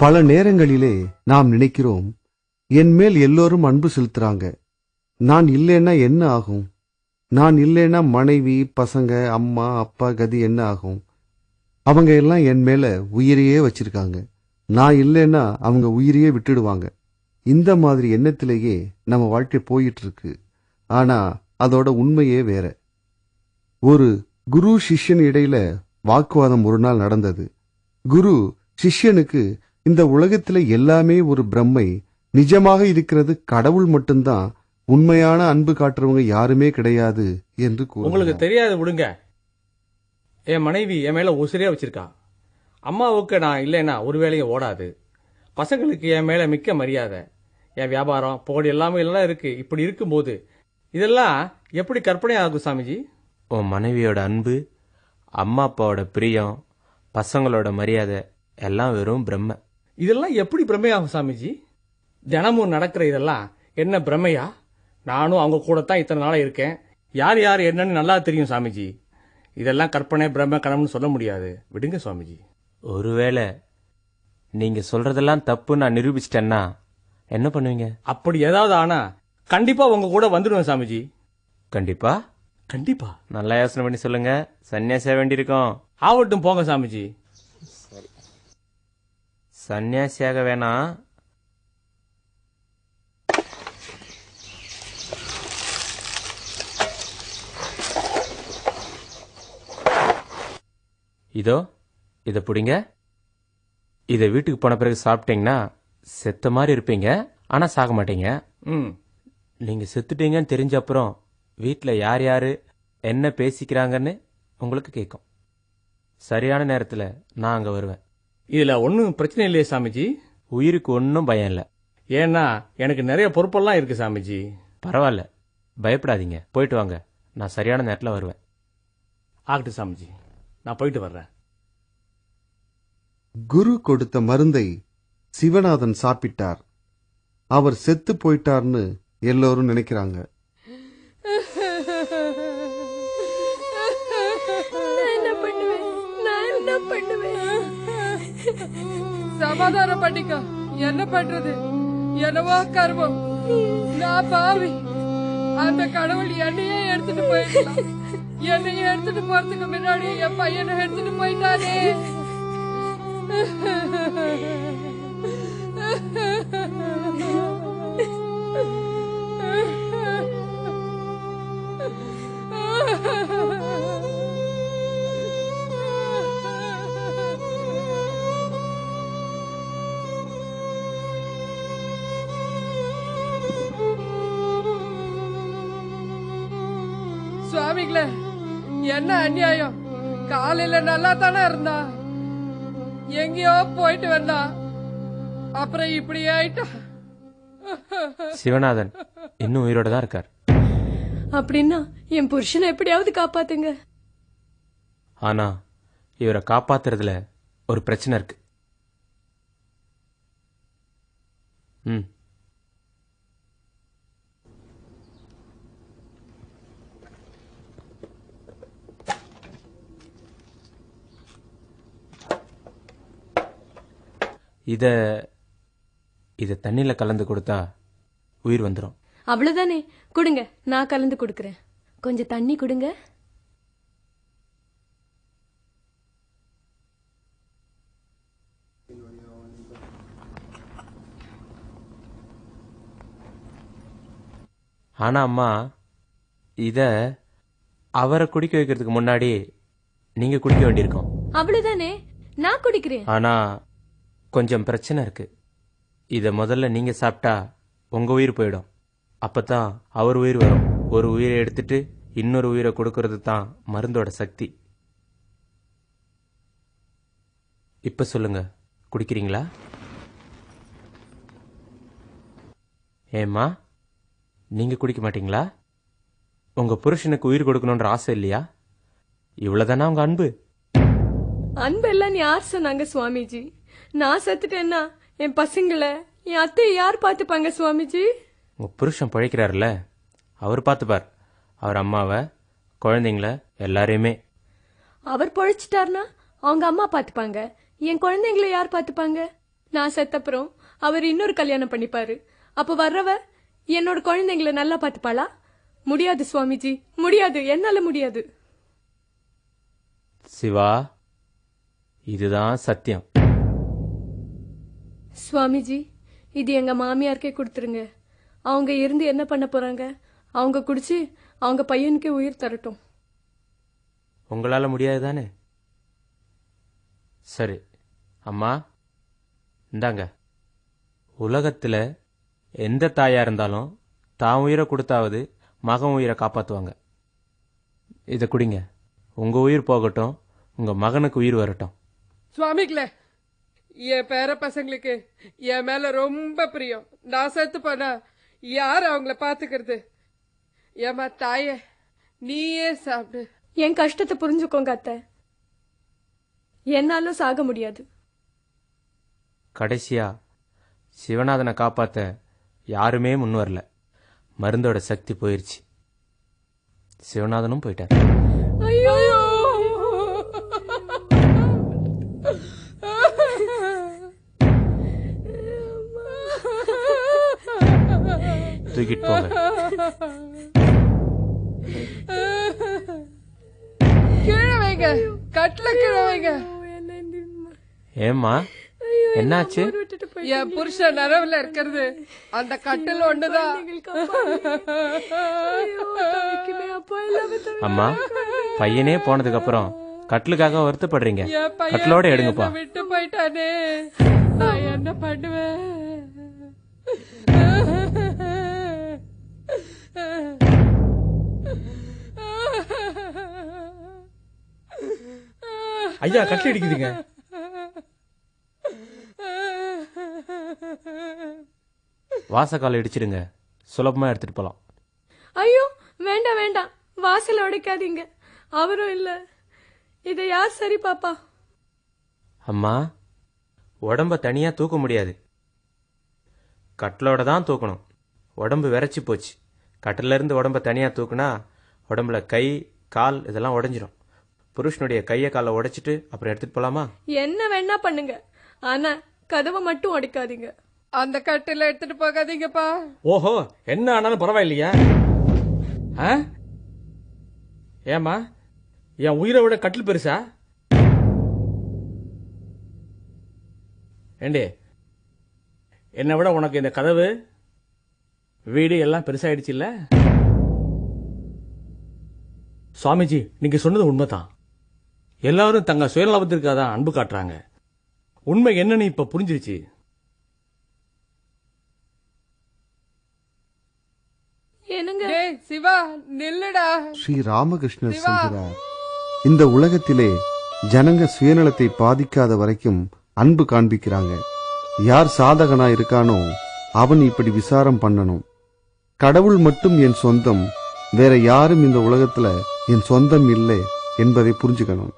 பல நேரங்களிலே நாம் நினைக்கிறோம், என் மேல் எல்லோரும் அன்பு செலுத்துறாங்க, நான் இல்லைன்னா என்ன ஆகும், நான் இல்லைன்னா மனைவி பசங்க அம்மா அப்பா கதி என்ன ஆகும், அவங்க எல்லாம் என் மேல உயிரையே வச்சிருக்காங்க, நான் இல்லைன்னா அவங்க உயிரையே விட்டுடுவாங்க. இந்த மாதிரி எண்ணத்திலேயே நம்ம வாழ்க்கை போயிட்டு இருக்கு. ஆனா அதோட உண்மையே வேற. ஒரு குரு சிஷ்யன் இடையில வாக்குவாதம் ஒரு நாள் நடந்தது. குரு சிஷ்யனுக்கு இந்த உலகத்துல எல்லாமே ஒரு பிரம்மை, நிஜமாக இருக்கிறது கடவுள் மட்டும்தான், உண்மையான அன்பு காட்டுறவங்க யாருமே கிடையாது என்று கூறினார். உங்களுக்கு தெரியாது விடுங்க. என் மனைவி என் மேல உசிரியா வச்சிருக்கா. அம்மாவுக்கு நான் இல்லைன்னா ஒரு வேலையும் ஓடாது. பசங்களுக்கு என் மேல மிக்க மரியாதை. என் வியாபாரம் புகழ் எல்லாமே எல்லாம் இருக்கு. இப்படி இருக்கும்போது இதெல்லாம் எப்படி கற்பனை ஆகும் சாமிஜி? உன் மனைவியோட அன்பு, அம்மா அப்பாவோட பிரியம், பசங்களோட மரியாதை எல்லாம் வெறும் பிரம்ம. இதெல்லாம் எப்படி பிரம்மையாகும் சாமிஜி? தினமும் நடக்கிற இதெல்லாம் என்ன பிரம்மையா? நானும் அவங்க கூட தான் இத்தனை நாளா இருக்கேன். யார் யார் என்னன்னு நல்லா தெரியும் சாமிஜி. இதெல்லாம் கற்பனை பிரம்ம கனவுன்னு சொல்ல முடியாது. விடுங்க சுவாமிஜி. ஒருவேளை நீங்க சொல்றதெல்லாம் தப்பு நான் நிரூபிச்சிட்டேன்னா என்ன பண்ணுவீங்க? அப்படி ஏதாவது ஆனா கண்டிப்பா உங்க கூட வந்துடுவேன் சாமிஜி. கண்டிப்பா? கண்டிப்பா. நல்லா யோசனை பண்ணி சொல்லுங்க. சன்னியாசியா வேண்டியிருக்கோம். ஆவட்டும் போங்க சாமிஜி. சன்னியாசியாக வேணாம், இதோ இதை பிடிங்க. இதை வீட்டுக்கு போன பிறகு சாப்பிட்டீங்கன்னா செத்த மாதிரி இருப்பீங்க, ஆனா சாக மாட்டீங்க. நீங்க செத்துட்டீங்கன்னு தெரிஞ்ச அப்புறம் வீட்டில் யார் யாரு என்ன பேசிக்கிறாங்கன்னு உங்களுக்கு கேட்கும். சரியான நேரத்தில் நான் அங்கே வருவேன். இதுல ஒன்றும் பிரச்சனை இல்லையே சாமிஜி? உயிருக்கு ஒன்றும் பயம் இல்லை. ஏன்னா எனக்கு நிறைய பொறுப்பெல்லாம் இருக்கு சாமிஜி. பரவாயில்ல, பயப்படாதீங்க. போயிட்டு வாங்க, நான் சரியான நேரத்தில் வருவேன். ஆகட்டும் சாமிஜி, நான் போயிட்டு வர்றேன். குரு கொடுத்த மருந்தை சிவநாதன் சாப்பிட்டார். அவர் செத்து போயிட்டார்னு எல்லோரும் நினைக்கிறாங்க. சமாதானம் பண்ணிக்க. என்ன பண்றது? என்னவோ கர்மம். நான் பாவி. அந்த கடவுள் என்னையே எடுத்துட்டு போயிடலாம். என்னையே எடுத்துட்டு போறதுக்கு முன்னாடி என் பையனை எடுத்துட்டு போயிட்டானே. சுவாமிகளே, என்ன அநியாயம்! காலையில நல்லா தானே இருந்தா, எங்கேயோ போயிட்டு வந்தா, அப்புறம் இப்படி ஆயிட்டா. சிவநாதன் இன்னும் உயிரோட தான் இருக்கார். அப்படின்னா என் புருஷனை எப்படியாவது காப்பாத்துங்க. ஆனா இவரை காப்பாத்துறதுல ஒரு பிரச்சனை இருக்கு. இத தண்ணியில கலந்து கொடுத்தா உயிர் வந்துடும். அவ்வளவுதானே, கொடுங்க, நான் கலந்து கொடுக்கறேன். கொஞ்சம் தண்ணி கொடுங்க. ஆனா அம்மா, இத அவரை குடிக்க வைக்கிறதுக்கு முன்னாடி நீங்க குடிக்க வேண்டியிருக்கும். அவ்வளவுதானே, நான் குடிக்கிறேன். ஆனா கொஞ்சம் பிரச்சனை இருக்கு. இத முதல்ல நீங்க சாப்பிட்டா உங்க உயிர் போயிடும். அப்பதான் அவர் உயிர் வரும். ஒரு உயிரை எடுத்துட்டு இன்னொரு உயிரை கொடுக்கறது தான் மருந்தோட சக்தி. இப்ப சொல்லுங்க, குடிக்கிறீங்களா? ஏம்மா, நீங்க குடிக்க மாட்டீங்களா? உங்க புருஷனுக்கு உயிர் கொடுக்கணும்ன்ற ஆசை இல்லையா? இவ்வளவுதானா உங்க அன்பு? அன்பு எல்லாம் யார் சொன்னாங்க சுவாமிஜி? நான் செத்துட்டேன்னா என் பசங்களை, என் அத்தையை யார் பார்த்துப்பாங்க சுவாமிஜி? உங்க புருஷன் பழைக்கிறாருல, அவர் பார்த்துப்பார். அவர் அம்மாவை, குழந்தைங்கள, எல்லாரையுமே. அவர் பொழைச்சிட்டார்னா அவங்க அம்மா பார்த்துப்பாங்க. என் குழந்தைங்களை யார் பார்த்துப்பாங்க? நான் செத்தப்புறம் அவர் இன்னொரு கல்யாணம் பண்ணிப்பாரு. அப்ப வர்றவ என்னோட குழந்தைங்களை நல்லா பார்த்துப்பாளா? முடியாது சுவாமிஜி, முடியாது, என்னால முடியாது. சிவா, இதுதான் சத்தியம். சுவாமிஜி, இது எங்க மாமியாருக்கே கொடுத்துருங்க. அவங்க இருந்து என்ன பண்ண போறாங்க? அவங்க குடிச்சு அவங்க பையனுக்கே உயிர் தரட்டும். உங்களால முடியாது தானே? சரி அம்மா, இந்தாங்க. உலகத்துல எந்த தாயா இருந்தாலும் தான் உயிரை கொடுத்தாவது மகன் உயிரை காப்பாத்துவாங்க. இதை குடிங்க. உங்க உயிர் போகட்டும், உங்க மகனுக்கு உயிர் வரட்டும். சுவாமிகளே, என் பேர பசங்களுக்கு என் மேல ரொம்ப பிரியம். நான் செத்து போனா யார் அவங்கள பாத்துக்கிறது? ஏமா தாயே, நீயே சாப்பிடு. என் கஷ்டத்தை புரிஞ்சுக்கோங்க அத்தை. என்னாலும் சாக முடியாது. கடைசியா சிவநாதனை காப்பாத்த யாருமே முன் வரல. மருந்தோட சக்தி போயிருச்சு. சிவநாதனும் போயிட்டார். ஐயோ, தூக்கிட்டு போங்க. கீழே வைங்க, கட்டில கீழே வைங்க. ஏம்மா, என்னாச்சு? என் புருஷன் நரவுல இருக்கிறது அந்த கட்டில் ஒண்ணுதான். அம்மா, பையனே போனதுக்கு அப்புறம் கட்டிலுக்காக வருத்தப்படுறீங்க. என் பையன் கட்டிலோட எடுங்கப்பா. என்னை விட்டு போயிட்டானே, நான் என்ன பண்ணுவேன்? ஐயா, கட்டில் அடிக்குதுங்க. வாசக்கால் இடிச்சிடுங்க, சுலபமா எடுத்துட்டு போலாம். ஐயோ, வேண்டாம் வேண்டாம், வாசல் உடைக்காதீங்க. அவரும் இல்ல. இதை யார் சரி பாப்பா? அம்மா, உடம்ப தனியா தூக்க முடியாது. கட்டிலோட தான் தூக்கணும். உடம்பு விரைச்சி போச்சு. கட்டில இருந்து உடம்ப தனியா தூக்குனா உடம்புல கை கால் இதெல்லாம் உடைஞ்சிரும். புருஷனுடைய கையை காலை உடைச்சிட்டு அப்புறம் எடுத்துட்டு போலாமா? என்ன வேணா பண்ணுங்க, ஆனா கதவை மட்டும் உடைக்காதீங்க. அந்த கட்டில எடுத்துட்டு போகாதீங்கப்பா. ஓஹோ, என்ன ஆனாலும் பரவாயில்லையா? ஏமா, என் உயிரை விட கட்டில் பெருசா? ஏண்டே, என்னை விட உனக்கு இந்த கதவு வீடு எல்லாம் பெருசாயிடுச்சு இல்ல? சுவாமிஜி, நீங்க சொன்னது உண்மைதான். எல்லாரும் தங்க சுயநலத்திற்காக தான் அன்பு காட்டுறாங்க. உண்மை என்னன்னு இப்ப புரிஞ்சிருச்சு. என்னங்க? டேய் சிவா, நில்லுடா. ஸ்ரீ ராமகிருஷ்ணர் சொல்கிறார், இந்த உலகத்திலே ஜனங்க சுயநலத்தை பாதிக்காத வரைக்கும் அன்பு காண்பிக்கிறாங்க. யார் சாதகனா இருக்கானோ அவன் இப்படி விசாரம் பண்ணணும். கடவுள் மட்டும் என் சொந்தம், வேற யாரும் இந்த உலகத்துல என் சொந்தம் இல்லை என்பதை புரிஞ்சுக்கணும்.